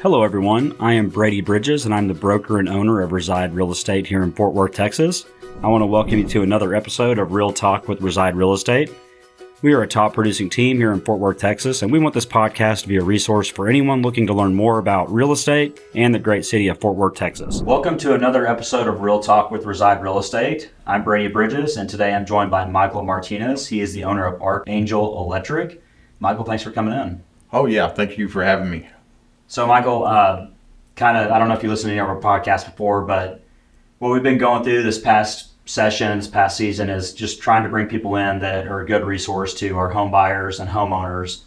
Hello, everyone. I am Brady Bridges, and I'm the broker and owner of Reside Real Estate here in Fort Worth, Texas. I want to welcome you to another episode of Real Talk with Reside Real Estate. We are a top producing team here in Fort Worth, Texas, and we want this podcast to be a resource for anyone looking to learn more about real estate and the great city of Fort Worth, Texas. Welcome to another episode of Real Talk with Reside Real Estate. I'm Brady Bridges, and today I'm joined by Michael Martinez. He is the owner of Archangel Electric. Michael, thanks for coming in. Oh, yeah. Thank you for having me. So, Michael, I don't know if you listened to any of our podcasts before, but what we've been going through this past season is just trying to bring people in that are a good resource to our home buyers and homeowners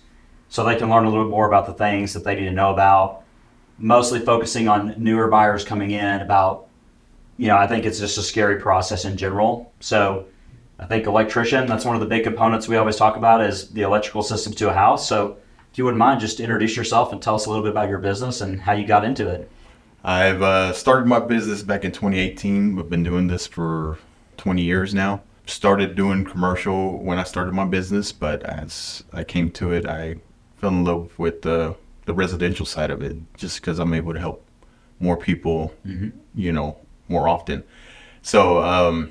so they can learn a little bit more about the things that they need to know about, mostly focusing on newer buyers coming in about, I think it's just a scary process in general. So I think electrician, that's one of the big components we always talk about is the electrical systems to a house. So if you wouldn't mind, just introduce yourself and tell us a little bit about your business and how you got into it. I've started my business back in 2018. I've been doing this for 20 years now. Started doing commercial when I started my business, but as I came to it, I fell in love with the residential side of it just because I'm able to help more people, more often. So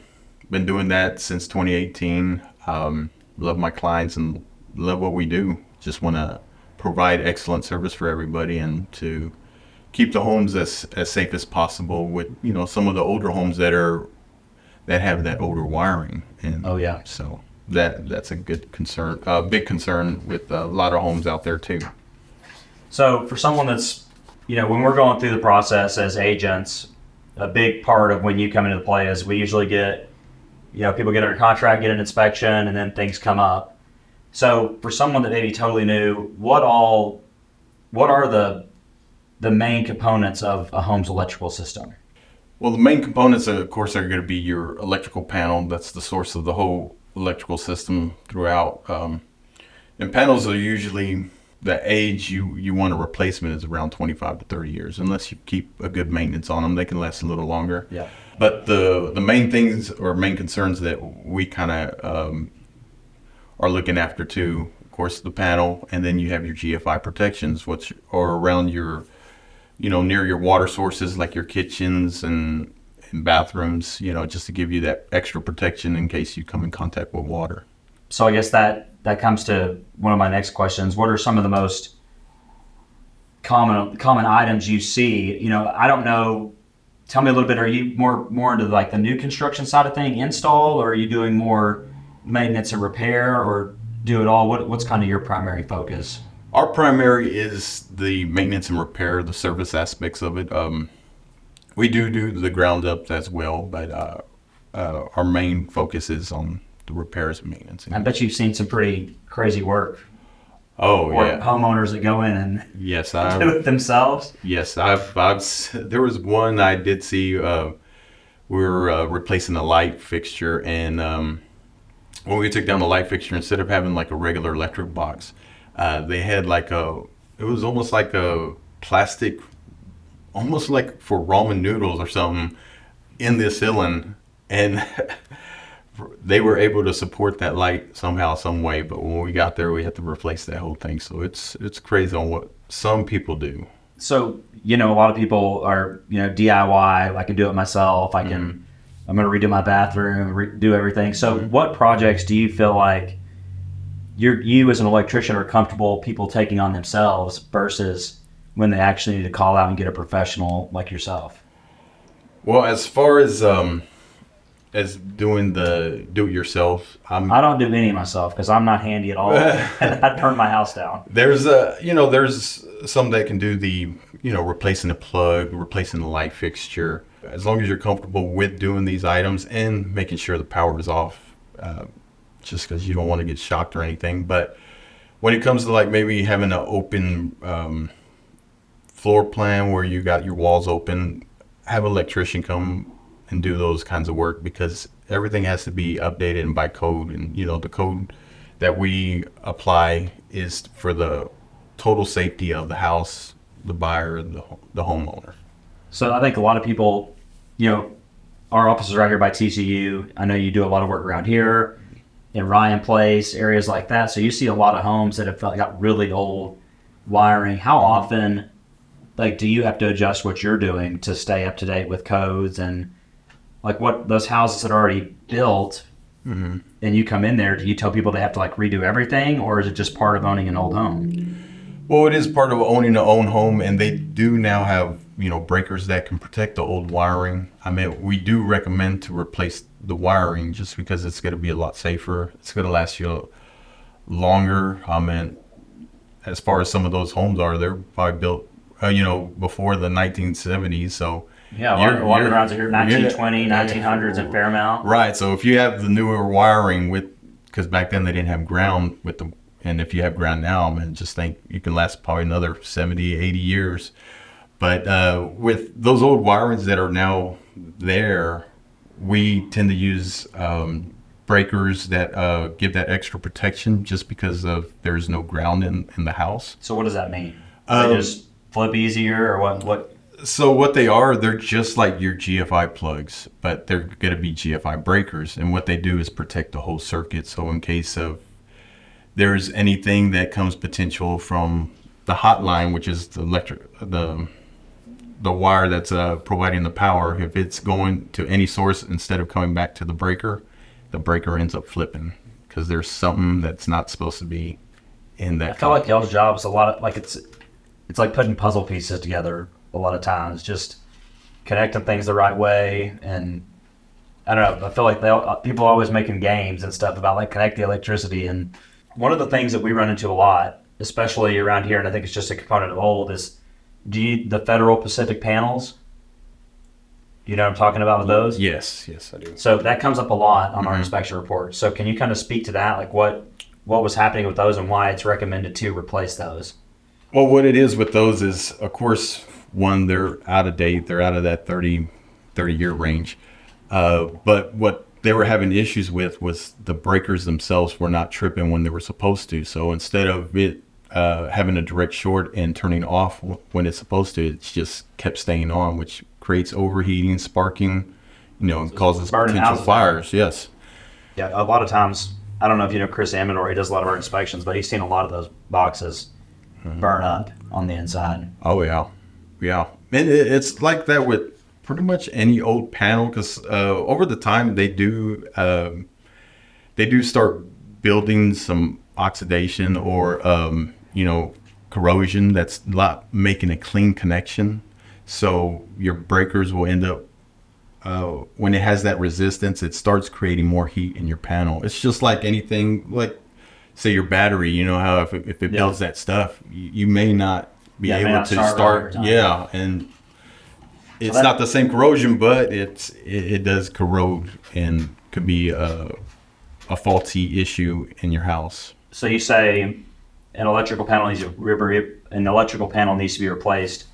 been doing that since 2018. Love my clients and love what we do. Just want to provide excellent service for everybody and to keep the homes as safe as possible with, some of the older homes that have that older wiring. And oh, yeah. So that's a good concern, a big concern with a lot of homes out there too. So for someone that's, when we're going through the process as agents, a big part of when you come into play is we usually get, people get under contract, get an inspection, and then things come up. So for someone that may be totally new, what are the main components of a home's electrical system? Well, the main components, of course, are going to be your electrical panel. That's the source of the whole electrical system throughout. And panels are usually the age you want a replacement is around 25 to 30 years. Unless you keep a good maintenance on them, they can last a little longer. Yeah. But the main things or main concerns that we kind of are looking after too, of course, the panel, and then you have your GFI protections, which are around your, near your water sources like your kitchens and bathrooms, just to give you that extra protection in case you come in contact with water. So I guess that comes to one of my next questions. What are some of the most common items you see? I don't know. Tell me a little bit. Are you more into like the new construction side of thing, install, or are you doing more maintenance and repair, or do it all? What's kind of your primary focus? Our primary is the maintenance and repair, the service aspects of it. We do the ground up as well, but our main focus is on the repairs and maintenance. I bet you've seen some pretty crazy work. Oh, yeah. Homeowners that go in and do it themselves. Yes, there was one I did see. We were replacing a light fixture, and when we took down the light fixture, instead of having like a regular electric box, they had it was almost like a plastic, almost like for ramen noodles or something in the ceiling. And they were able to support that light somehow, some way. But when we got there, we had to replace that whole thing. So it's crazy on what some people do. So, a lot of people are, DIY, I can do it myself. I'm going to redo my bathroom, do everything. So what projects do you feel like you as an electrician are comfortable people taking on themselves versus when they actually need to call out and get a professional like yourself? Well, as far as doing the do-it-yourself, I don't do any myself because I'm not handy at all. I'd burn my house down. There's some that can do the, replacing a plug, replacing the light fixture. As long as you're comfortable with doing these items and making sure the power is off, just because you don't want to get shocked or anything. But when it comes to like maybe having an open floor plan where you got your walls open, have an electrician come and do those kinds of work, because everything has to be updated and by code. And, the code that we apply is for the total safety of the house, the buyer, the homeowner. So I think a lot of people, our office is right here by TCU. I know you do a lot of work around here in Ryan Place, areas like that. So you see a lot of homes that have got really old wiring. How often like, do you have to adjust what you're doing to stay up to date with codes and like what those houses that are already built and you come in there, do you tell people they have to like redo everything, or is it just part of owning an old home? Well, it is part of owning a own home, and they do now have, breakers that can protect the old wiring. I mean, we do recommend to replace the wiring just because it's going to be a lot safer. It's going to last you longer. I mean, as far as some of those homes are, they're probably built, before the 1970s. So Yeah, a lot of around here, 1920, 1900s in Fairmount. right. So if you have the newer wiring because back then they didn't have ground and if you have ground now, man, just think you can last probably another 70, 80 years. But with those old wirings that are now there, we tend to use breakers that give that extra protection just because there's no ground in the house. So what does that mean? They just flip easier, or what? So what they are, they're just like your GFI plugs, but they're going to be GFI breakers. And what they do is protect the whole circuit. So in case of there's anything that comes potential from the hot line, which is the wire that's providing the power, if it's going to any source instead of coming back to the breaker ends up flipping because there's something that's not supposed to be in that. I feel like y'all's job is a lot of like it's like putting puzzle pieces together a lot of times, just connecting things the right way. And I don't know, I feel like people are always making games and stuff about like connect the electricity. And one of the things that we run into a lot, especially around here, and I think it's just a component of old, is the Federal Pacific panels. You know what I'm talking about with those? Yes, I do. So that comes up a lot on our inspection report. So can you kind of speak to that, like what was happening with those and why it's recommended to replace those? Well, what it is with those is, of course, one, they're out of date. They're out of that 30-year range. But what they were having issues with was the breakers themselves were not tripping when they were supposed to. So instead of it having a direct short and turning off when it's supposed to, it just kept staying on, which creates overheating, sparking, and causes potential fires. Yes. Yeah, a lot of times, I don't know if you know Chris Amador, he does a lot of our inspections, but he's seen a lot of those boxes burn up on the inside. Oh, yeah. And it's like that with pretty much any old panel, because over the time they do start building some oxidation or corrosion that's not making a clean connection. So your breakers will end up when it has that resistance, it starts creating more heat in your panel. It's just like anything, like say your battery. You know how if it builds that stuff, you may not be able to start. Yeah, and it's not the same corrosion, but it does corrode and could be a faulty issue in your house. So you say an electrical panel needs to be replaced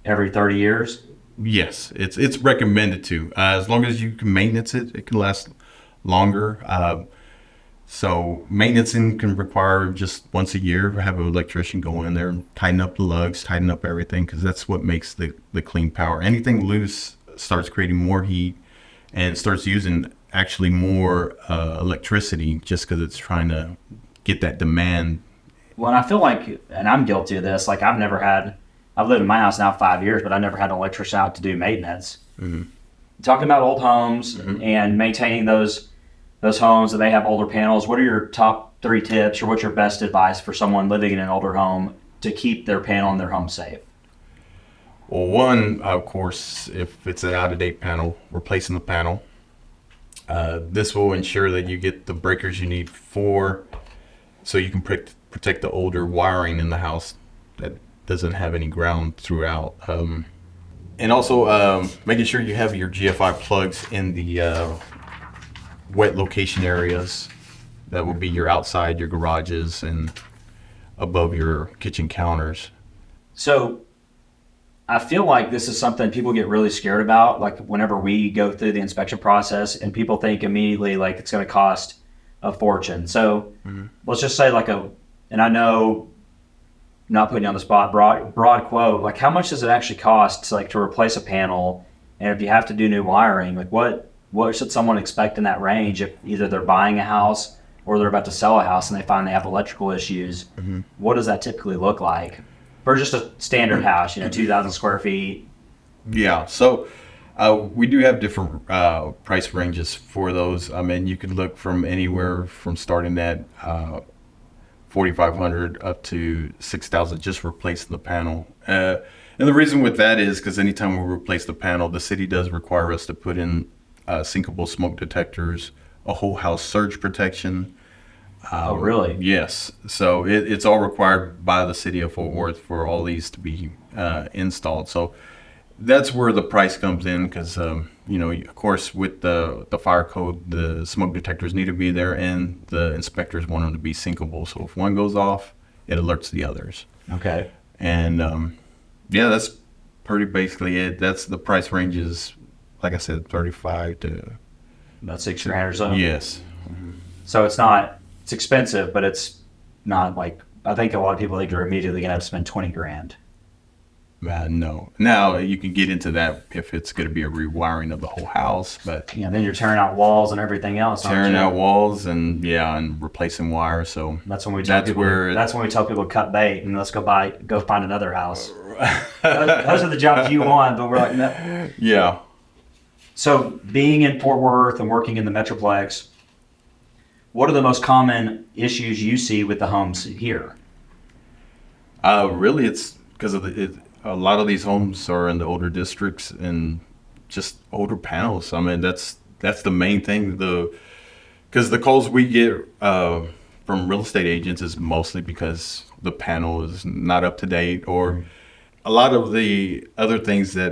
every 30 years? Yes, it's recommended to. As long as you can maintenance it, it can last longer. So maintenancing can require just once a year, have an electrician go in there and tighten up the lugs, tighten up everything, because that's what makes the clean power. Anything loose starts creating more heat and starts using actually more electricity just because it's trying to get that demand. Well, and I feel like, and I'm guilty of this, like I've lived in my house now 5 years, but I never had an electrician out to do maintenance. Mm-hmm. Talking about old homes and maintaining those homes that they have older panels, what are your top 3 tips, or what's your best advice for someone living in an older home to keep their panel and their home safe? Well, one, of course, if it's an out-of-date panel, replacing the panel. This will ensure that you get the breakers you need so you can protect the older wiring in the house that doesn't have any ground throughout. And also making sure you have your GFI plugs in the wet location areas. That will be your outside, your garages, and above your kitchen counters. So I feel like this is something people get really scared about, like whenever we go through the inspection process, and people think immediately like it's going to cost a fortune. So let's just say and I know, not putting you on the spot, broad quote, like how much does it actually cost to replace a panel? And if you have to do new wiring, like what should someone expect in that range if either they're buying a house or they're about to sell a house and they find they have electrical issues? What does that typically look like? for just a standard house, 2,000 square feet. Yeah. So we do have different price ranges for those. I mean, you could look from anywhere from starting at 4,500 up to 6,000 just replacing the panel. And the reason with that is because anytime we replace the panel, the city does require us to put in sinkable smoke detectors, a whole house surge protection. Oh, really? Yes. So it's all required by the city of Fort Worth for all these to be installed. So that's where the price comes in because, of course, with the fire code, the smoke detectors need to be there and the inspectors want them to be sinkable. So if one goes off, it alerts the others. Okay. And that's pretty basically it. That's the price ranges, like I said, 35 to About 6,300 or so? Yes. So it's expensive, but it's not like, I think a lot of people think you're immediately going to have to spend 20 grand. No. Now you can get into that if it's going to be a rewiring of the whole house, but Then you're tearing out walls and everything else. tearing out walls and replacing wires. So that's when we tell people to cut bait and let's go find another house. Those are the jobs you want, but we're like, no. Yeah. So being in Fort Worth and working in the Metroplex, what are the most common issues you see with the homes here? Really, it's because of a lot of these homes are in the older districts and just older panels. I mean, that's the main thing. Because the calls we get from real estate agents is mostly because the panel is not up to date, or a lot of the other things that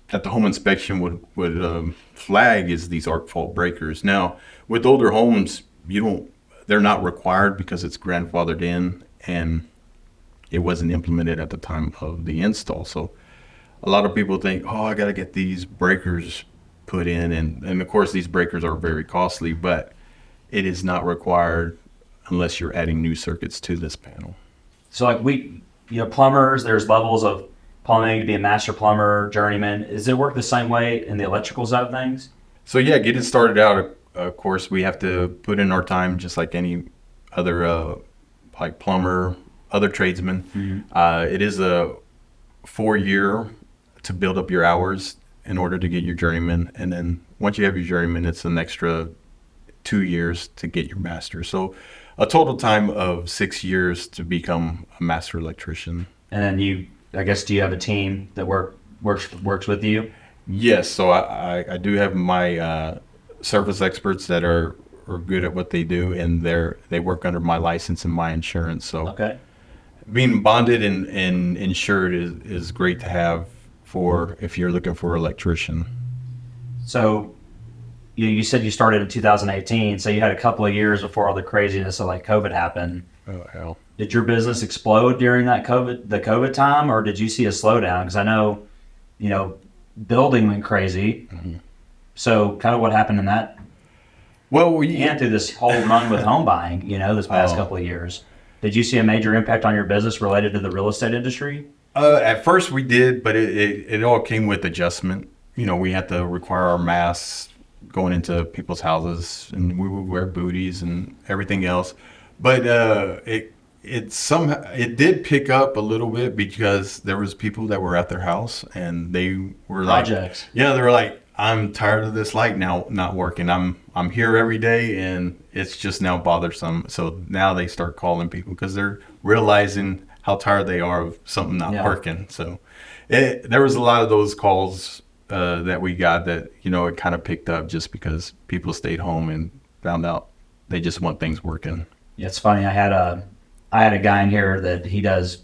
the home inspection would flag is these arc fault breakers. Now, with older homes, they're not required because it's grandfathered in and it wasn't implemented at the time of the install. So a lot of people think, I got to get these breakers put in. And of course, these breakers are very costly, but it is not required unless you're adding new circuits to this panel. So like plumbers, there's levels of plumbing to be a master plumber, journeyman. Does it work the same way in the electrical side of things? So getting started out, of course, we have to put in our time just like any other like plumber, other tradesmen. Mm-hmm. It is a 4-year to build up your hours in order to get your journeyman. And then once you have your journeyman, it's an extra 2 years to get your master. So a total time of 6 years to become a master electrician. And then do you have a team that works with you? Yes. So I do have my service experts that are good at what they do, and they work under my license and my insurance. So okay. Being bonded and insured is great to have for if you're looking for an electrician. So you said you started in 2018, so you had a couple of years before all the craziness of like COVID happened. Oh, hell. Did your business explode during the COVID time, or did you see a slowdown? Because I know, building went crazy. Mm-hmm. So kind of what happened in that? Well, and through this whole run with home buying, this past couple of years. Did you see a major impact on your business related to the real estate industry? At first we did, but it all came with adjustment. We had to require our masks going into people's houses, and we would wear booties and everything else. But it did pick up a little bit because there was people that were at their house and they were projects. They were like, I'm tired of this light now not working. I'm here every day and it's just now bothersome. So now they start calling people because they're realizing how tired they are of something not working. So there was a lot of those calls that we got that, it kind of picked up just because people stayed home and found out they just want things working. Yeah, it's funny. I had a guy in here that he does,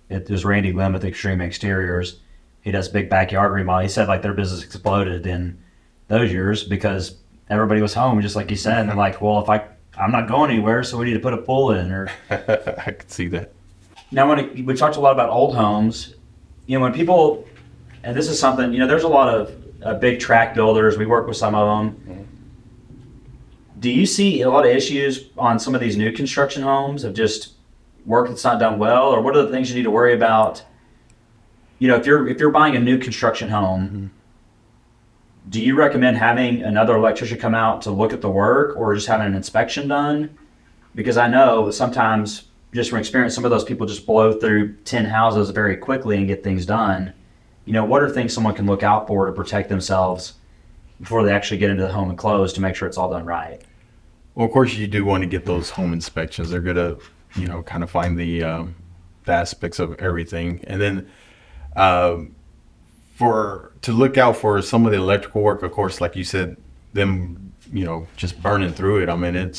there's Randy Lim with Extreme Exteriors. He does big backyard remodel. He said like their business exploded in those years because everybody was home, just like you said. And they're like, well, I'm not going anywhere, so we need to put a pool in. Or I could see that. Now, when we talked a lot about old homes, when people, and this is something, there's a lot of big tract builders. We work with some of them. Mm-hmm. Do you see a lot of issues on some of these new construction homes of just work that's not done well, or what are the things you need to worry about? If you're buying a new construction home, mm-hmm. do you recommend having another electrician come out to look at the work, or just having an inspection done? Because I know sometimes just from experience, some of those people just blow through 10 houses very quickly and get things done. What are things someone can look out for to protect themselves before they actually get into the home and close to make sure it's all done right? Well, of course, you do want to get those home inspections. They're going to, kind of find the aspects of everything. And then to look out for some of the electrical work, of course, like you said, them, just burning through it. I mean,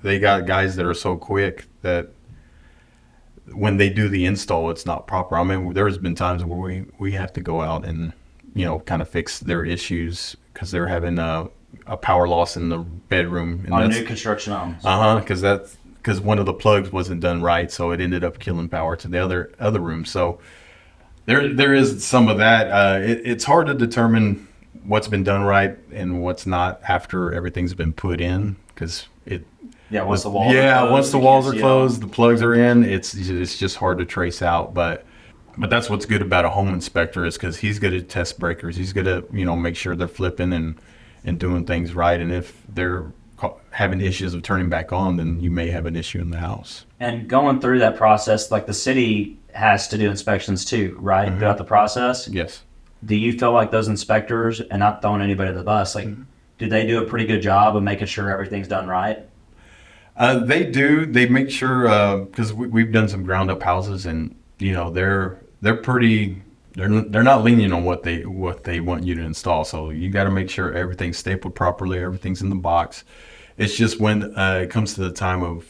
they got guys that are so quick that when they do the install, it's not proper. I mean, there's been times where we have to go out and, kind of fix their issues because they're having a power loss in the bedroom. And On new construction homes. Because one of the plugs wasn't done right, so it ended up killing power to the other room. So there is some of that. It's hard to determine what's been done right and what's not after everything's been put in, because once the walls are closed, the plugs are in. It's just hard to trace out. But that's what's good about a home inspector, is because he's good at test breakers. He's good at make sure they're flipping and doing things right. And if they're having issues of turning back on, then you may have an issue in the house. And going through that process, like the city has to do inspections too, right? Mm-hmm. Throughout the process. Yes. Do you feel like those inspectors, and not throwing anybody to the bus, like, do they do a pretty good job of making sure everything's done right? They do. They make sure, because we've done some ground up houses, and they're pretty. They're not lenient on what they want you to install. So you got to make sure everything's stapled properly, everything's in the box. It's just when it comes to the time of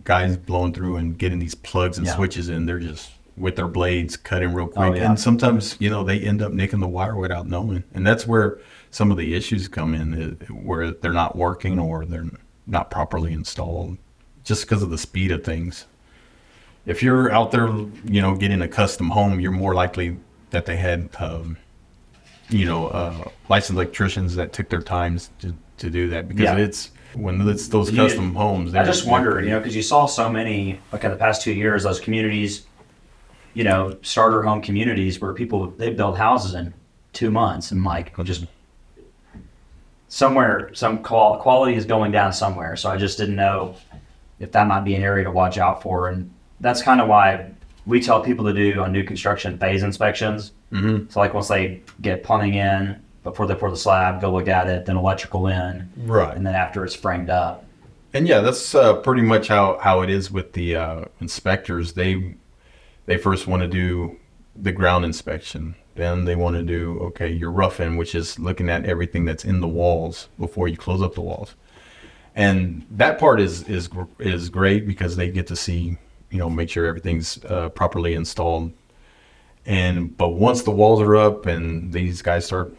guys blowing through and getting these plugs and switches in, they're just with their blades cutting real quick. And sometimes they end up nicking the wire without knowing, and that's where some of the issues come in, where they're not working or they're not properly installed, just because of the speed of things. If you're out there, getting a custom home, you're more likely that they had, licensed electricians that took their times to do that, because when it's those custom homes. I just wonder, because you saw so many, like in the past 2 years, those communities, starter home communities where they build houses in 2 months, and just somewhere, some quality is going down somewhere. So I just didn't know if that might be an area to watch out for. And that's kind of why we tell people to do on new construction phase inspections. Mm-hmm. So like once they get plumbing in, before they pour the slab, go look at it, then electrical in. Right. And then after it's framed up. And that's pretty much how it is with the inspectors. They first want to do the ground inspection. Then they want to do, your rough-in, which is looking at everything that's in the walls before you close up the walls. And that part is great, because they get to see, make sure everything's properly installed. But once the walls are up and these guys start,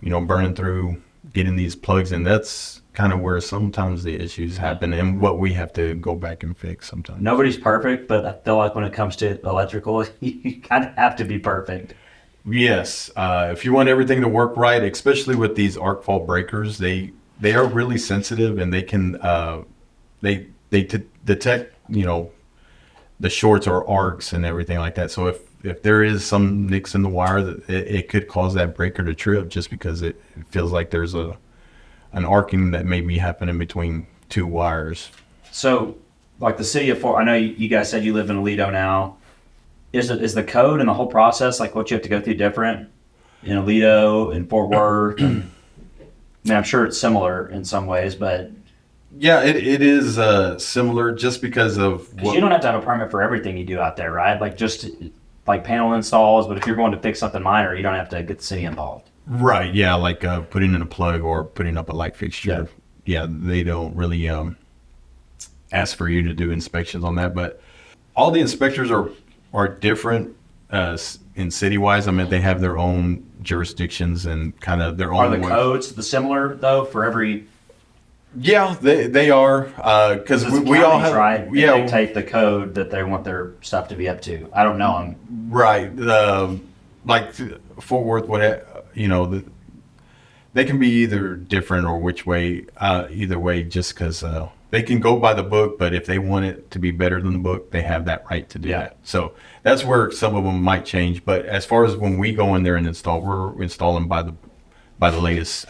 burning through, getting these plugs in, that's kind of where sometimes the issues happen, and what we have to go back and fix sometimes. Nobody's perfect, but I feel like when it comes to electrical, you kind of have to be perfect. Yes. If you want everything to work right, especially with these arc fault breakers, they are really sensitive, and they can they detect the shorts or arcs and everything like that. So if there is some nicks in the wire, that it could cause that breaker to trip, just because it feels like there's an arcing that may be happening between two wires. So, like the city of Fort, I know you guys said you live in Aledo now. Is the code and the whole process, like what you have to go through, different in Aledo and Fort Worth? I mean, I'm sure it's similar in some ways, but yeah, it is similar, just because of you don't have to have a permit for everything you do out there, right? Like just like panel installs, but if you're going to fix something minor, you don't have to get the city involved. Right. Yeah, like putting in a plug or putting up a light fixture. Yeah, they don't really ask for you to do inspections on that, but all the inspectors are different in city-wise. I mean, they have their own jurisdictions and kind of their own. Are the codes similar though for every? Yeah, they are, because we all have. Right? They dictate the code that they want their stuff to be up to. I don't know them. Right. Like Fort Worth, they can be either different or which way. Either way, just because they can go by the book, but if they want it to be better than the book, they have that right to do that. So that's where some of them might change. But as far as when we go in there and install, we're installing by the latest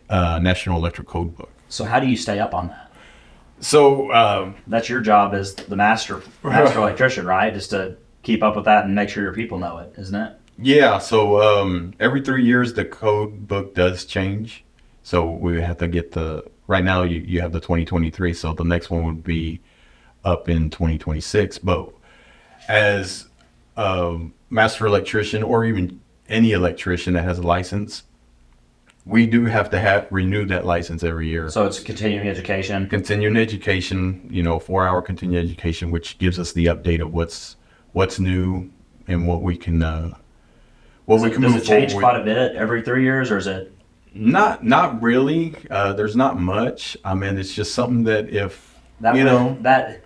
National Electric Code book. So how do you stay up on that? So That's your job as the master electrician, right? Just to keep up with that and make sure your people know it, isn't it? yeah, so every 3 years the code book does change. So we have to get right now you have the 2023, so the next one would be up in 2026. But as a master electrician or even any electrician that has a license, we do have to renew that license every year. So it's continuing education. Continuing education, 4-hour continuing education, which gives us the update of what's new and what we can move forward with. Does it change quite a bit every 3 years, or is it? Not really. There's not much. I mean, it's just something that That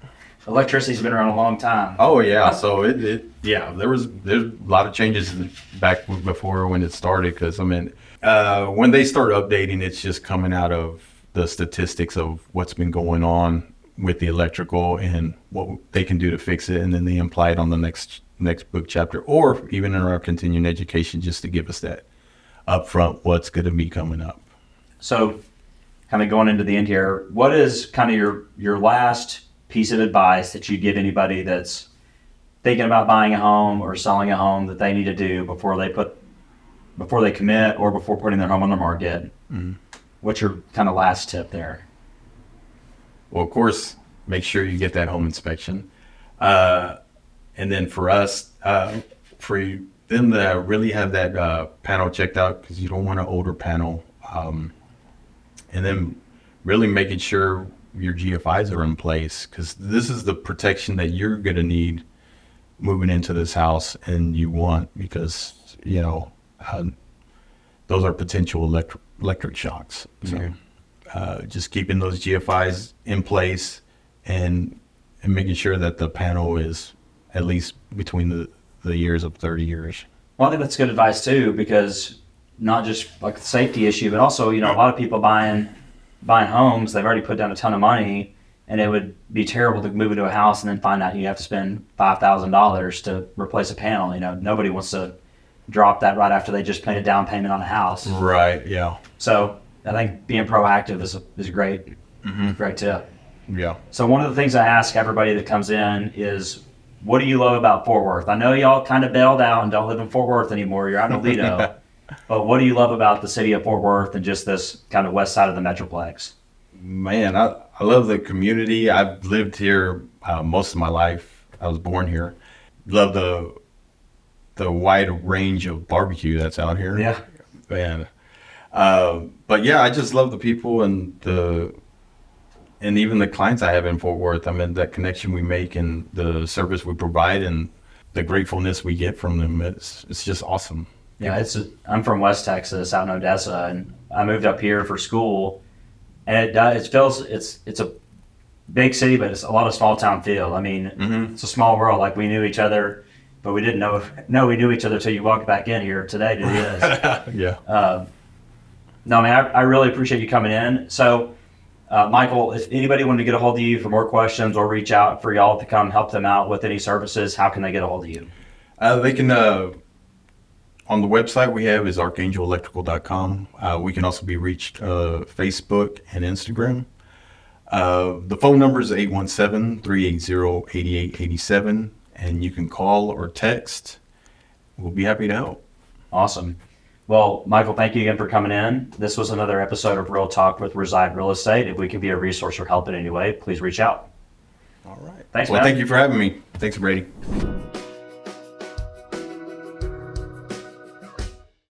electricity's been around a long time. Oh yeah. So there's a lot of changes back before when it started, because I mean, when they start updating, it's just coming out of the statistics of what's been going on with the electrical and what they can do to fix it, and then they apply it on the next book chapter, or even in our continuing education, just to give us that upfront what's going to be coming up. So, kind of going into the end here, what is kind of your last piece of advice that you give anybody that's thinking about buying a home or selling a home that they need to do before they commit or before putting their home on the market? Mm-hmm. What's your kind of last tip there? Well, of course, make sure you get that home inspection. And then for us, for them to really have that panel checked out, because you don't want an older panel. And then really making sure your GFIs are in place, because this is the protection that you're going to need moving into this house, and you want, because, those are potential electric shocks. So just keeping those GFIs in place and making sure that the panel is at least between the years of 30 years. Well, I think that's good advice too, because not just like the safety issue, but also, a lot of people buying homes, they've already put down a ton of money, and it would be terrible to move into a house and then find out you have to spend $5,000 to replace a panel. Nobody wants to drop that right after they just paid a down payment on a house. Right. Yeah. So I think being proactive is a great, great tip. Yeah. So one of the things I ask everybody that comes in is, what do you love about Fort Worth? I know y'all kind of bailed out and don't live in Fort Worth anymore. You're out in Aledo. But what do you love about the city of Fort Worth and just this kind of west side of the Metroplex? Man, I love the community. I've lived here most of my life. I was born here. Love the wide range of barbecue that's out here. Yeah. Man. But yeah, I just love the people and even the clients I have in Fort Worth. I mean, that connection we make and the service we provide and the gratefulness we get from them. It's just awesome. Yeah, I'm from West Texas, out in Odessa, and I moved up here for school, and it feels it's a big city, but it's a lot of small town feel. I mean, It's a small world. Like, we knew each other, but we didn't know we knew each other till you walked back in here today to this. Yeah. No, man, I really appreciate you coming in. So, Michael, if anybody wanted to get a hold of you for more questions or reach out for y'all to come help them out with any services, how can they get a hold of you? They can, on the website we have is archangelectrical.com. We can also be reached Facebook and Instagram. The phone number is 817-380-8887, and you can call or text. We'll be happy to help. Awesome. Well, Michael, thank you again for coming in. This was another episode of Real Talk with Reside Real Estate. If we can be a resource or help in any way, please reach out. All right. Thanks, well, man. Thank you for having me. Thanks, Brady.